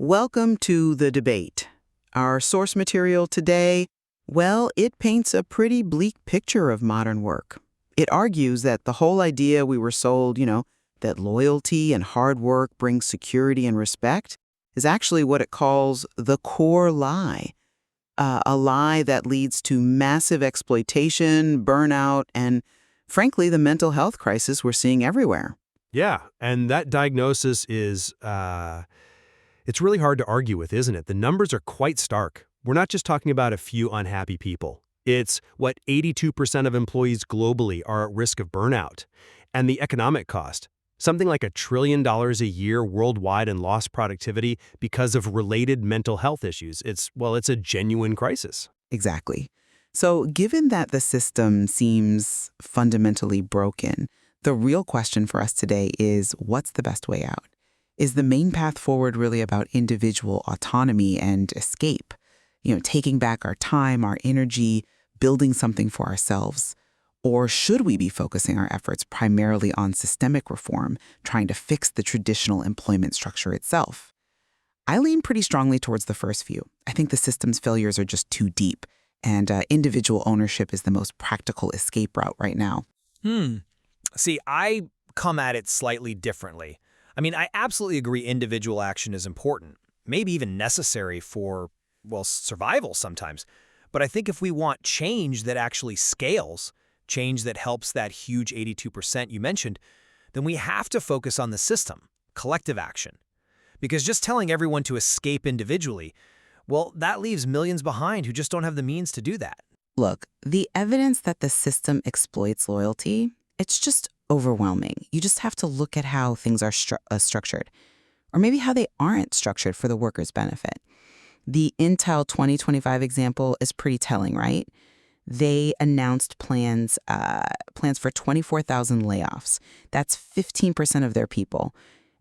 Welcome to the debate. Our source material today, well, it paints a pretty bleak picture of modern work. It argues that the whole idea we were sold, that loyalty and hard work bring security and respect, is actually what it calls the core lie. A lie that leads to massive exploitation, burnout, and, frankly, the mental health crisis we're seeing everywhere. Yeah, and that diagnosis is, it's really hard to argue with, isn't it? The numbers are quite stark. We're not just talking about a few unhappy people. It's what 82% of employees globally are at risk of burnout. And the economic cost, something like $1 trillion a year worldwide in lost productivity because of related mental health issues. It's a genuine crisis. Exactly. So, given that the system seems fundamentally broken, the real question for us today is what's the best way out? Is the main path forward really about individual autonomy and escape? Taking back our time, our energy, building something for ourselves? Or should we be focusing our efforts primarily on systemic reform, trying to fix the traditional employment structure itself? I lean pretty strongly towards the first view. I think the system's failures are just too deep, and individual ownership is the most practical escape route right now. See, I come at it slightly differently. I absolutely agree individual action is important, maybe even necessary for, survival sometimes. But I think if we want change that actually scales, change that helps that huge 82% you mentioned, then we have to focus on the system, collective action. Because just telling everyone to escape individually, that leaves millions behind who just don't have the means to do that. Look, the evidence that the system exploits loyalty, it's just overwhelming. You just have to look at how things are structured, or maybe how they aren't structured for the workers' benefit. The Intel 2025 example is pretty telling, right? They announced plans for 24,000 layoffs. That's 15% of their people.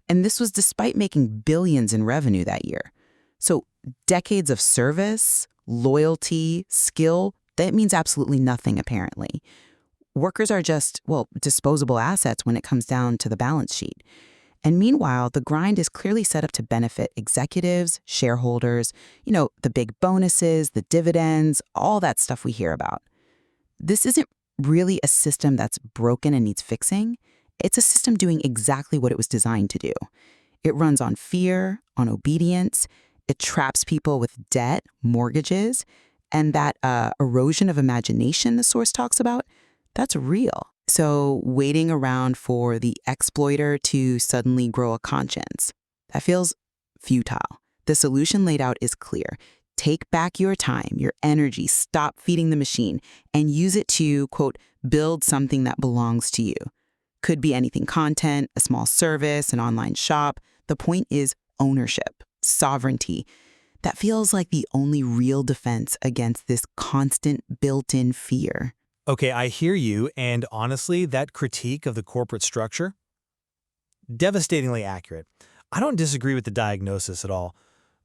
And this was despite making billions in revenue that year. So decades of service, loyalty, skill, that means absolutely nothing, apparently. Workers are just, disposable assets when it comes down to the balance sheet. And meanwhile, the grind is clearly set up to benefit executives, shareholders, the big bonuses, the dividends, all that stuff we hear about. This isn't really a system that's broken and needs fixing. It's a system doing exactly what it was designed to do. It runs on fear, on obedience. It traps people with debt, mortgages, and that erosion of imagination the source talks about, that's real. So waiting around for the exploiter to suddenly grow a conscience, that feels futile. The solution laid out is clear. Take back your time, your energy, stop feeding the machine, and use it to, quote, build something that belongs to you. Could be anything: content, a small service, an online shop. The point is ownership, sovereignty. That feels like the only real defense against this constant built-in fear. Okay, I hear you, and honestly, that critique of the corporate structure, devastatingly accurate. I don't disagree with the diagnosis at all,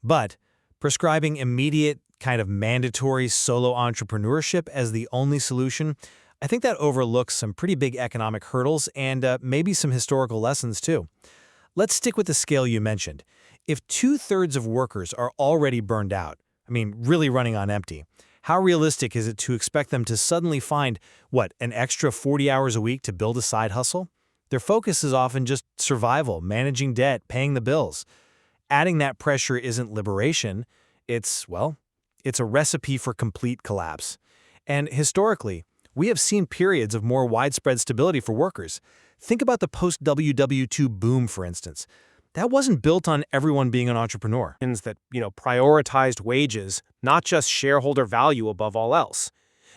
but prescribing immediate, kind of mandatory solo entrepreneurship as the only solution, I think that overlooks some pretty big economic hurdles and maybe some historical lessons too. Let's stick with the scale you mentioned. If 2/3 of workers are already burned out, really running on empty, how realistic is it to expect them to suddenly find, an extra 40 hours a week to build a side hustle? Their focus is often just survival, managing debt, paying the bills. Adding that pressure isn't liberation. It's a recipe for complete collapse. And historically, we have seen periods of more widespread stability for workers. Think about the post-WW2 boom, for instance. That wasn't built on everyone being an entrepreneur. That, prioritized wages, not just shareholder value above all else.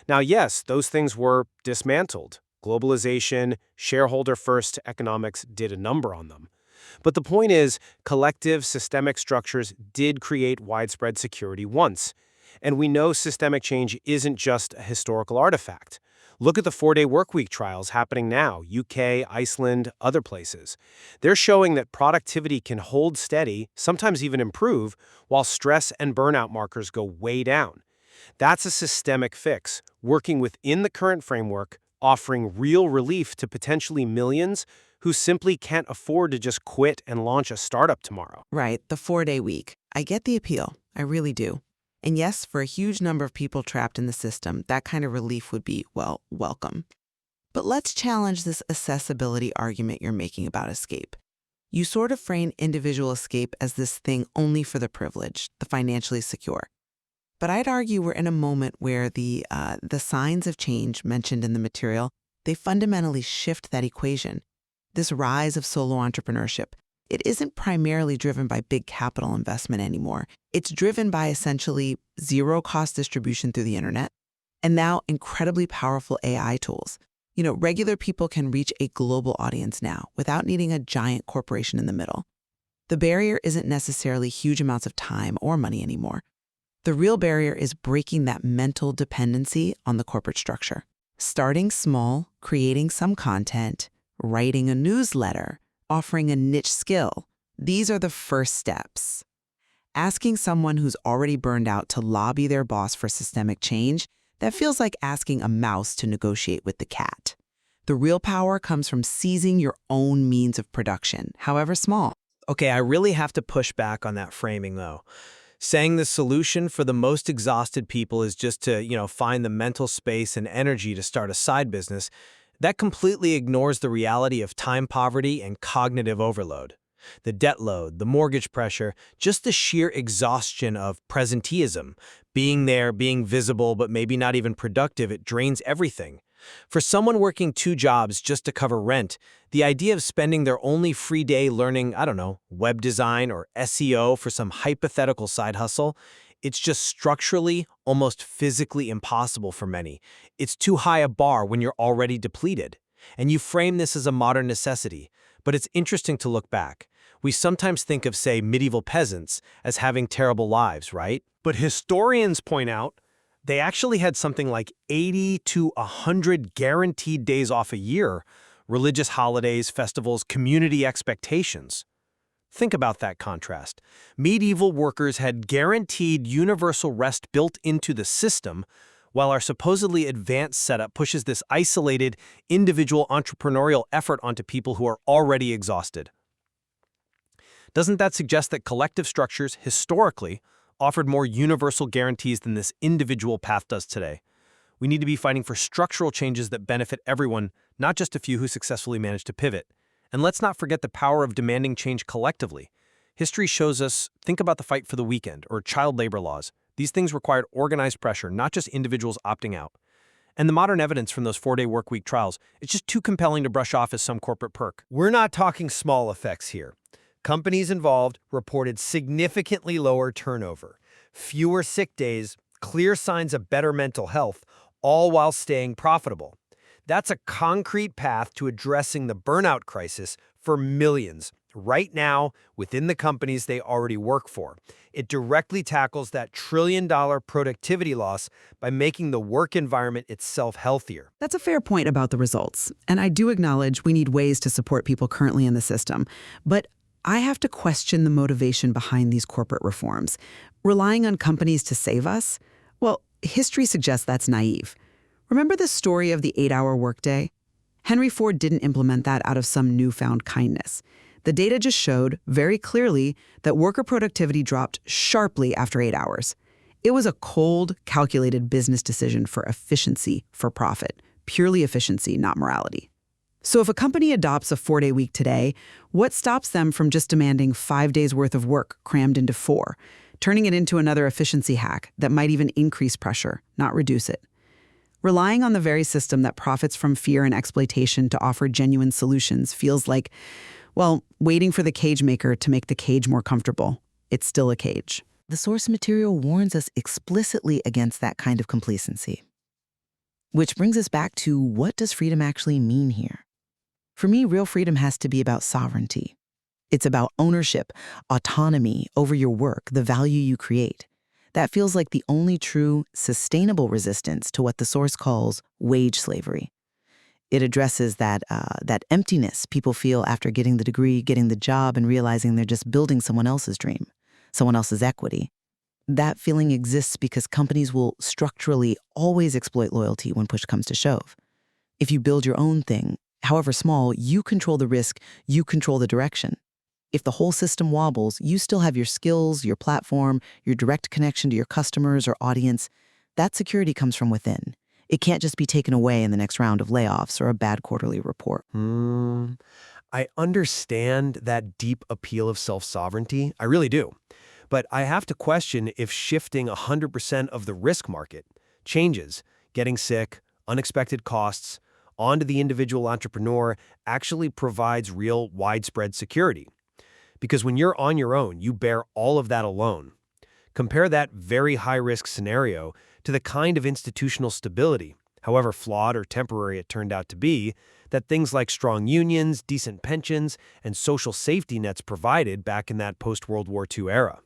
Now, yes, those things were dismantled. Globalization, shareholder-first economics did a number on them. But the point is, collective systemic structures did create widespread security once. And we know systemic change isn't just a historical artifact. Look at the 4-day workweek trials happening now, UK, Iceland, other places. They're showing that productivity can hold steady, sometimes even improve, while stress and burnout markers go way down. That's a systemic fix, working within the current framework, offering real relief to potentially millions who simply can't afford to just quit and launch a startup tomorrow. Right, the 4-day week. I get the appeal. I really do. And yes, for a huge number of people trapped in the system, that kind of relief would be, well, welcome. But let's challenge this accessibility argument you're making about escape. You sort of frame individual escape as this thing only for the privileged, the financially secure. But I'd argue we're in a moment where the signs of change mentioned in the material, they fundamentally shift that equation. This rise of solo entrepreneurship, it isn't primarily driven by big capital investment anymore. It's driven by essentially zero-cost distribution through the internet and now incredibly powerful AI tools. Regular people can reach a global audience now without needing a giant corporation in the middle. The barrier isn't necessarily huge amounts of time or money anymore. The real barrier is breaking that mental dependency on the corporate structure. Starting small, creating some content, writing a newsletter, offering a niche skill. These are the first steps. Asking someone who's already burned out to lobby their boss for systemic change, that feels like asking a mouse to negotiate with the cat. The real power comes from seizing your own means of production, however small. Okay, I really have to push back on that framing, though. Saying the solution for the most exhausted people is just to, find the mental space and energy to start a side business, that completely ignores the reality of time poverty and cognitive overload. The debt load, the mortgage pressure, just the sheer exhaustion of presenteeism. Being there, being visible, but maybe not even productive, it drains everything. For someone working 2 jobs just to cover rent, the idea of spending their only free day learning, web design or SEO for some hypothetical side hustle, it's just structurally, almost physically impossible for many. It's too high a bar when you're already depleted. And you frame this as a modern necessity. But it's interesting to look back. We sometimes think of, say, medieval peasants as having terrible lives, right? But historians point out they actually had something like 80 to 100 guaranteed days off a year, religious holidays, festivals, community expectations. Think about that contrast. Medieval workers had guaranteed universal rest built into the system, while our supposedly advanced setup pushes this isolated, individual entrepreneurial effort onto people who are already exhausted. Doesn't that suggest that collective structures, historically, offered more universal guarantees than this individual path does today? We need to be fighting for structural changes that benefit everyone, not just a few who successfully manage to pivot. And let's not forget the power of demanding change collectively. History shows us, think about the fight for the weekend or child labor laws. These things required organized pressure, not just individuals opting out. And the modern evidence from those 4-day workweek trials is just too compelling to brush off as some corporate perk. We're not talking small effects here. Companies involved reported significantly lower turnover, fewer sick days, clear signs of better mental health, all while staying profitable. That's a concrete path to addressing the burnout crisis for millions, right now, within the companies they already work for. It directly tackles that trillion-dollar productivity loss by making the work environment itself healthier. That's a fair point about the results, and I do acknowledge we need ways to support people currently in the system. But I have to question the motivation behind these corporate reforms. Relying on companies to save us? Well, history suggests that's naive. Remember the story of the 8-hour workday? Henry Ford didn't implement that out of some newfound kindness. The data just showed very clearly that worker productivity dropped sharply after 8 hours. It was a cold, calculated business decision for efficiency, for profit. Purely efficiency, not morality. So if a company adopts a 4-day week today, what stops them from just demanding 5 days worth of work crammed into 4, turning it into another efficiency hack that might even increase pressure, not reduce it? Relying on the very system that profits from fear and exploitation to offer genuine solutions feels like, well, waiting for the cage maker to make the cage more comfortable. It's still a cage. The source material warns us explicitly against that kind of complacency. Which brings us back to, what does freedom actually mean here? For me, real freedom has to be about sovereignty. It's about ownership, autonomy over your work, the value you create. That feels like the only true, sustainable resistance to what the source calls wage slavery. It addresses that emptiness people feel after getting the degree, getting the job, and realizing they're just building someone else's dream, someone else's equity. That feeling exists because companies will structurally always exploit loyalty when push comes to shove. If you build your own thing, however small, you control the risk, you control the direction. If the whole system wobbles, you still have your skills, your platform, your direct connection to your customers or audience. That security comes from within. It can't just be taken away in the next round of layoffs or a bad quarterly report. I understand that deep appeal of self-sovereignty. I really do. But I have to question if shifting 100% of the risk market, changes, getting sick, unexpected costs, onto the individual entrepreneur actually provides real widespread security. Because when you're on your own, you bear all of that alone. Compare that very high-risk scenario to the kind of institutional stability, however flawed or temporary it turned out to be, that things like strong unions, decent pensions, and social safety nets provided back in that post-World War II era.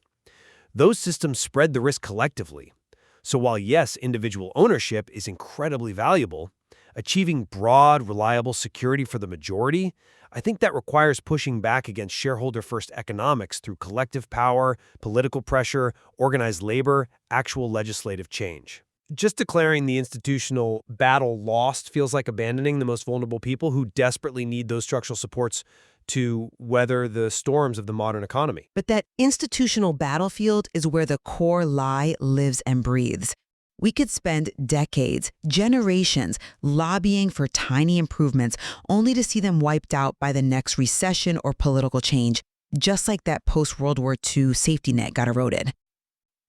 Those systems spread the risk collectively. So while yes, individual ownership is incredibly valuable, achieving broad, reliable security for the majority, I think that requires pushing back against shareholder-first economics through collective power, political pressure, organized labor, actual legislative change. Just declaring the institutional battle lost feels like abandoning the most vulnerable people who desperately need those structural supports to weather the storms of the modern economy. But that institutional battlefield is where the core lie lives and breathes. We could spend decades, generations, lobbying for tiny improvements only to see them wiped out by the next recession or political change, just like that post-World War II safety net got eroded.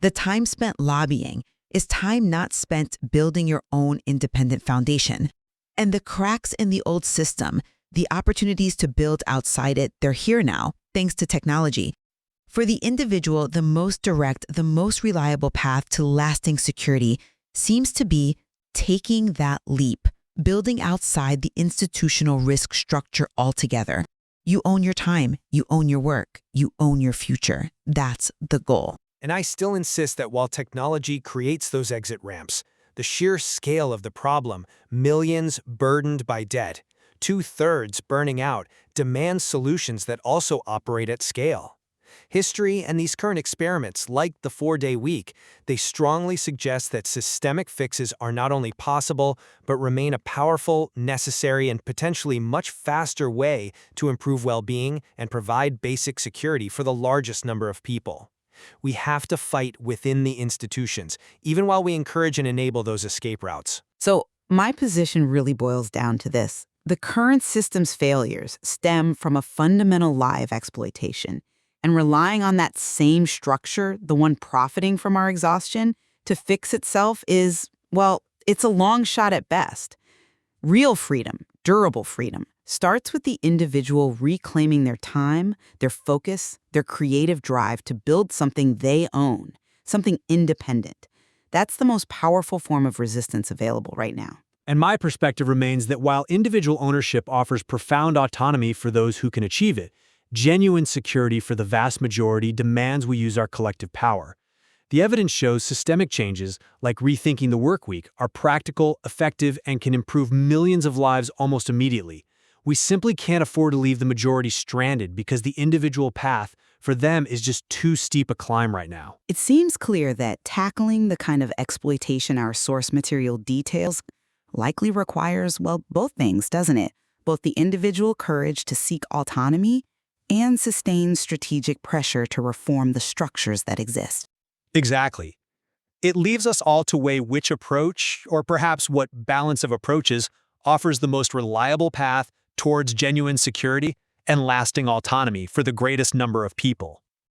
The time spent lobbying is time not spent building your own independent foundation. And the cracks in the old system, the opportunities to build outside it, they're here now, thanks to technology. For the individual, the most direct, the most reliable path to lasting security seems to be taking that leap, building outside the institutional risk structure altogether. You own your time, you own your work, you own your future. That's the goal. And I still insist that while technology creates those exit ramps, the sheer scale of the problem, millions burdened by debt, 2/3 burning out, demands solutions that also operate at scale. History and these current experiments, like the 4-day week, they strongly suggest that systemic fixes are not only possible, but remain a powerful, necessary, and potentially much faster way to improve well-being and provide basic security for the largest number of people. We have to fight within the institutions, even while we encourage and enable those escape routes. So my position really boils down to this. The current system's failures stem from a fundamental lie of exploitation. And relying on that same structure, the one profiting from our exhaustion, to fix itself is, well, it's a long shot at best. Real freedom, durable freedom, starts with the individual reclaiming their time, their focus, their creative drive to build something they own, something independent. That's the most powerful form of resistance available right now. And my perspective remains that while individual ownership offers profound autonomy for those who can achieve it, genuine security for the vast majority demands we use our collective power. The evidence shows systemic changes, like rethinking the work week, are practical, effective, and can improve millions of lives almost immediately. We simply can't afford to leave the majority stranded because the individual path for them is just too steep a climb right now. It seems clear that tackling the kind of exploitation our source material details likely requires, well, both things, doesn't it? Both the individual courage to seek autonomy and sustain strategic pressure to reform the structures that exist. Exactly. It leaves us all to weigh which approach, or perhaps what balance of approaches, offers the most reliable path towards genuine security and lasting autonomy for the greatest number of people.